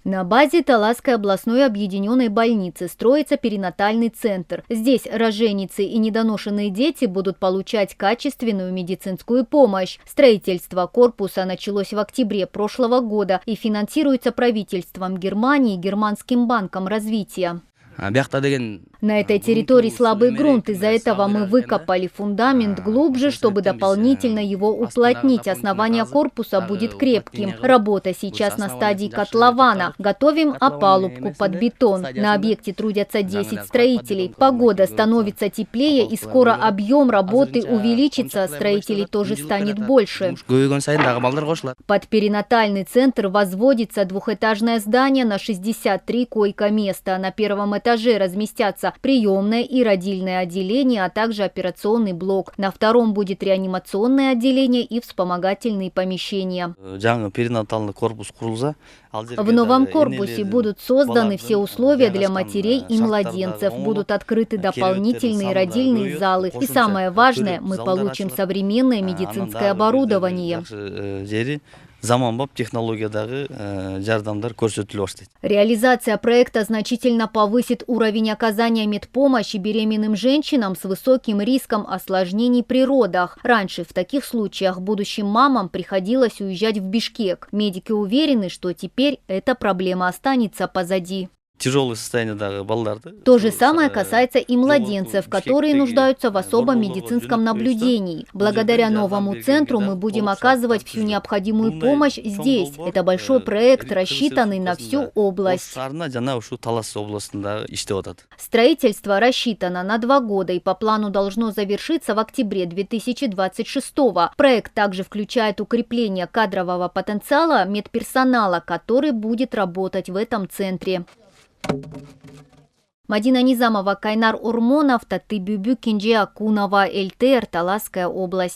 На базе Таласской областной объединенной больницы строится перинатальный центр. Здесь роженицы и недоношенные дети будут получать качественную медицинскую помощь. Строительство корпуса началось в октябре прошлого года и финансируется правительством Германии и Германским банком развития. На этой территории слабый грунт, из-за этого мы выкопали фундамент глубже, чтобы дополнительно его уплотнить. Основание корпуса будет крепким. Работа сейчас на стадии котлована. Готовим опалубку под бетон. На объекте трудятся 10 строителей. Погода становится теплее и скоро объем работы увеличится, строителей тоже станет больше. Под перинатальный центр возводится двухэтажное здание на 63 койко-места. На первом этаже разместятся приемное и родильное отделение, а также операционный блок. На втором будет реанимационное отделение и вспомогательные помещения. В новом корпусе будут созданы все условия для матерей и младенцев, будут открыты дополнительные родильные залы. И самое важное, мы получим современное медицинское оборудование. Реализация проекта значительно повысит уровень оказания медпомощи беременным женщинам с высоким риском осложнений при родах. Раньше в таких случаях будущим мамам приходилось уезжать в Бишкек. Медики уверены, что теперь эта проблема останется позади. То же самое касается и младенцев, которые нуждаются в особом медицинском наблюдении. Благодаря новому центру мы будем оказывать всю необходимую помощь здесь. Это большой проект, рассчитанный на всю область. Строительство рассчитано на 2 года и по плану должно завершиться в октябре 2026 года. Проект также включает укрепление кадрового потенциала медперсонала, который будет работать в этом центре. Мадина Низамова, Кайнар Урмонов, Таты Бюбю, Кенже Акунова, ЛТР, Таласская область.